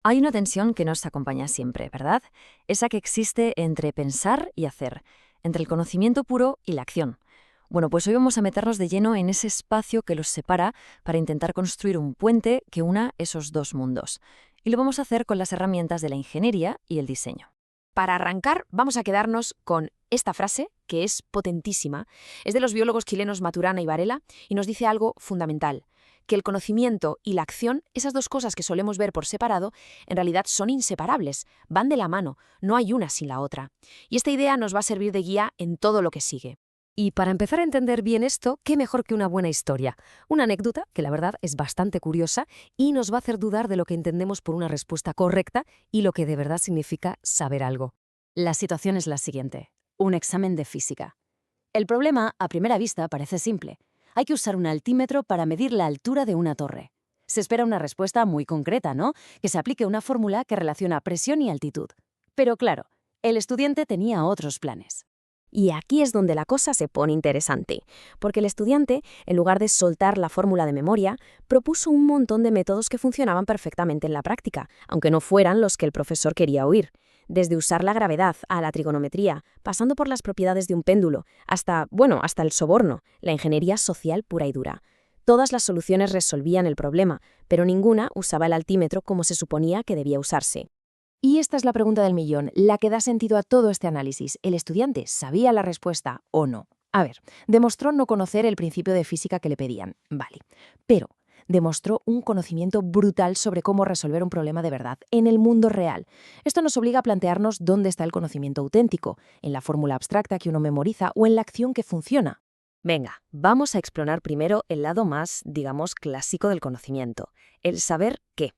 Hay una tensión que nos acompaña siempre, ¿verdad? Esa que existe entre pensar y hacer, entre el conocimiento puro y la acción. Bueno, pues hoy vamos a meternos de lleno en ese espacio que los separa para intentar construir un puente que una esos dos mundos. Y lo vamos a hacer con las herramientas de la ingeniería y el diseño. Para arrancar, vamos a quedarnos con esta frase, que es potentísima. Es de los biólogos chilenos Maturana y Varela, y nos dice algo fundamental, que el conocimiento y la acción, esas dos cosas que solemos ver por separado, en realidad son inseparables, van de la mano, no hay una sin la otra. Y esta idea nos va a servir de guía en todo lo que sigue. Y para empezar a entender bien esto, qué mejor que una buena historia. Una anécdota que la verdad es bastante curiosa y nos va a hacer dudar de lo que entendemos por una respuesta correcta y lo que de verdad significa saber algo. La situación es la siguiente. Un examen de física. El problema, a primera vista, parece simple. Hay que usar un altímetro para medir la altura de una torre. Se espera una respuesta muy concreta, ¿no? Que se aplique una fórmula que relaciona presión y altitud. Pero claro, el estudiante tenía otros planes. Y aquí es donde la cosa se pone interesante, porque el estudiante, en lugar de soltar la fórmula de memoria, propuso un montón de métodos que funcionaban perfectamente en la práctica, aunque no fueran los que el profesor quería oír. Desde usar la gravedad a la trigonometría, pasando por las propiedades de un péndulo, hasta el soborno, la ingeniería social pura y dura. Todas las soluciones resolvían el problema, pero ninguna usaba el altímetro como se suponía que debía usarse. Y esta es la pregunta del millón, la que da sentido a todo este análisis. ¿El estudiante sabía la respuesta o no? A ver, demostró no conocer el principio de física que le pedían, vale, pero demostró un conocimiento brutal sobre cómo resolver un problema de verdad en el mundo real. Esto nos obliga a plantearnos dónde está el conocimiento auténtico, en la fórmula abstracta que uno memoriza o en la acción que funciona. Venga, vamos a explorar primero el lado más, digamos, clásico del conocimiento, el saber qué.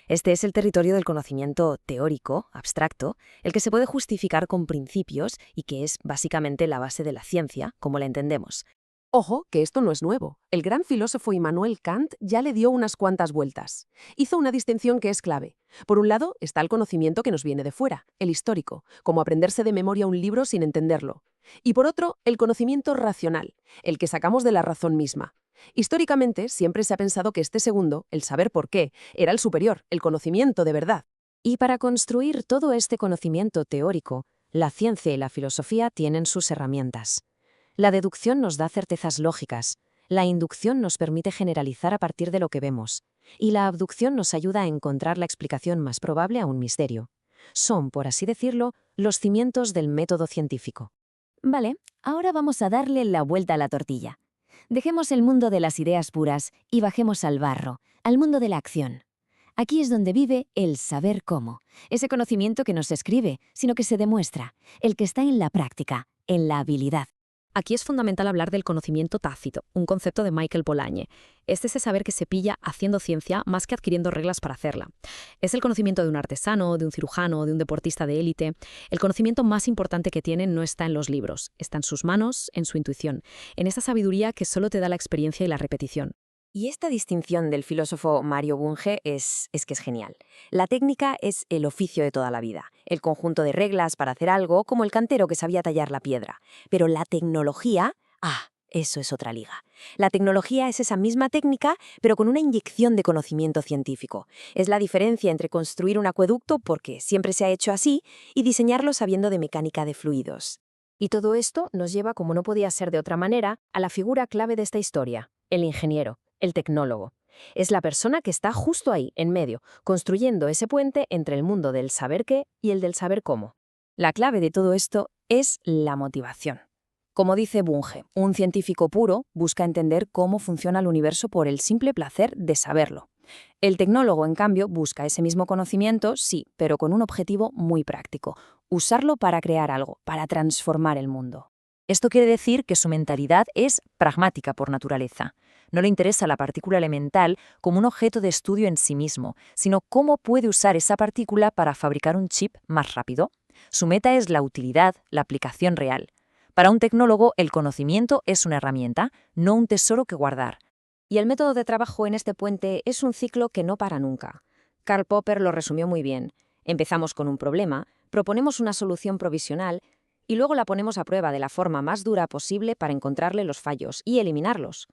Este es el territorio del conocimiento teórico, abstracto, el que se puede justificar con principios y que es básicamente la base de la ciencia, como la entendemos. Ojo, que esto no es nuevo. El gran filósofo Immanuel Kant ya le dio unas cuantas vueltas. Hizo una distinción que es clave. Por un lado está el conocimiento que nos viene de fuera, el histórico, como aprenderse de memoria un libro sin entenderlo. Y por otro, el conocimiento racional, el que sacamos de la razón misma. Históricamente siempre se ha pensado que este segundo, el saber por qué, era el superior, el conocimiento de verdad. Y para construir todo este conocimiento teórico, la ciencia y la filosofía tienen sus herramientas. La deducción nos da certezas lógicas, la inducción nos permite generalizar a partir de lo que vemos, y la abducción nos ayuda a encontrar la explicación más probable a un misterio. Son, por así decirlo, los cimientos del método científico. Vale, ahora vamos a darle la vuelta a la tortilla. Dejemos el mundo de las ideas puras y bajemos al barro, al mundo de la acción. Aquí es donde vive el saber cómo, ese conocimiento que no se escribe, sino que se demuestra, el que está en la práctica, en la habilidad. Aquí es fundamental hablar del conocimiento tácito, un concepto de Michael Polanyi. Es ese saber que se pilla haciendo ciencia más que adquiriendo reglas para hacerla. Es el conocimiento de un artesano, de un cirujano, de un deportista de élite. El conocimiento más importante que tienen no está en los libros, está en sus manos, en su intuición, en esa sabiduría que solo te da la experiencia y la repetición. Y esta distinción del filósofo Mario Bunge es que es genial. La técnica es el oficio de toda la vida, el conjunto de reglas para hacer algo como el cantero que sabía tallar la piedra. Pero la tecnología, eso es otra liga. La tecnología es esa misma técnica, pero con una inyección de conocimiento científico. Es la diferencia entre construir un acueducto, porque siempre se ha hecho así, y diseñarlo sabiendo de mecánica de fluidos. Y todo esto nos lleva, como no podía ser de otra manera, a la figura clave de esta historia, el ingeniero. El tecnólogo. Es la persona que está justo ahí, en medio, construyendo ese puente entre el mundo del saber qué y el del saber cómo. La clave de todo esto es la motivación. Como dice Bunge, un científico puro busca entender cómo funciona el universo por el simple placer de saberlo. El tecnólogo, en cambio, busca ese mismo conocimiento, sí, pero con un objetivo muy práctico: usarlo para crear algo, para transformar el mundo. Esto quiere decir que su mentalidad es pragmática por naturaleza. No le interesa la partícula elemental como un objeto de estudio en sí mismo, sino cómo puede usar esa partícula para fabricar un chip más rápido. Su meta es la utilidad, la aplicación real. Para un tecnólogo, el conocimiento es una herramienta, no un tesoro que guardar. Y el método de trabajo en este puente es un ciclo que no para nunca. Karl Popper lo resumió muy bien. Empezamos con un problema, proponemos una solución provisional y luego la ponemos a prueba de la forma más dura posible para encontrarle los fallos y eliminarlos.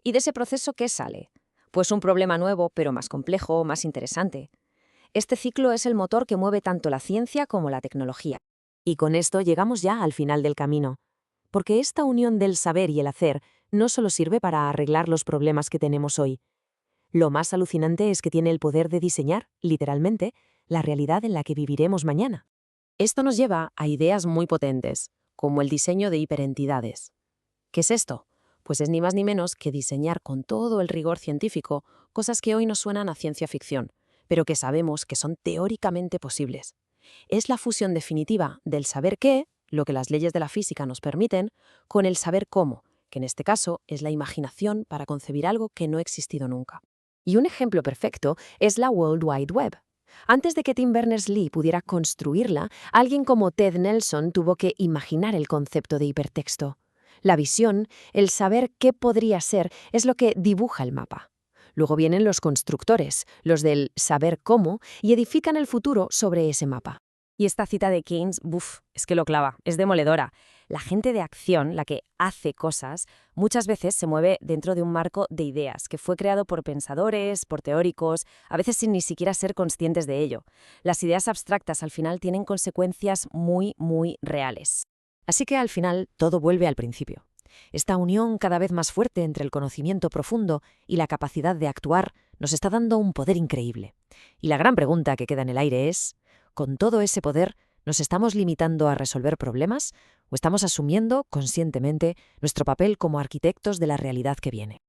¿Y de ese proceso qué sale? Pues un problema nuevo, pero más complejo, más interesante. Este ciclo es el motor que mueve tanto la ciencia como la tecnología. Y con esto llegamos ya al final del camino. Porque esta unión del saber y el hacer no solo sirve para arreglar los problemas que tenemos hoy. Lo más alucinante es que tiene el poder de diseñar, literalmente, la realidad en la que viviremos mañana. Esto nos lleva a ideas muy potentes, como el diseño de hiperentidades. ¿Qué es esto? Pues es ni más ni menos que diseñar con todo el rigor científico cosas que hoy nos suenan a ciencia ficción, pero que sabemos que son teóricamente posibles. Es la fusión definitiva del saber qué, lo que las leyes de la física nos permiten, con el saber cómo, que en este caso es la imaginación para concebir algo que no ha existido nunca. Y un ejemplo perfecto es la World Wide Web. Antes de que Tim Berners-Lee pudiera construirla, alguien como Ted Nelson tuvo que imaginar el concepto de hipertexto. La visión, el saber qué podría ser, es lo que dibuja el mapa. Luego vienen los constructores, los del saber cómo, y edifican el futuro sobre ese mapa. Y esta cita de Keynes, es que lo clava, es demoledora. La gente de acción, la que hace cosas, muchas veces se mueve dentro de un marco de ideas que fue creado por pensadores, por teóricos, a veces sin ni siquiera ser conscientes de ello. Las ideas abstractas al final tienen consecuencias muy, muy reales. Así que al final todo vuelve al principio. Esta unión cada vez más fuerte entre el conocimiento profundo y la capacidad de actuar nos está dando un poder increíble. Y la gran pregunta que queda en el aire es, ¿con todo ese poder nos estamos limitando a resolver problemas o estamos asumiendo conscientemente nuestro papel como arquitectos de la realidad que viene?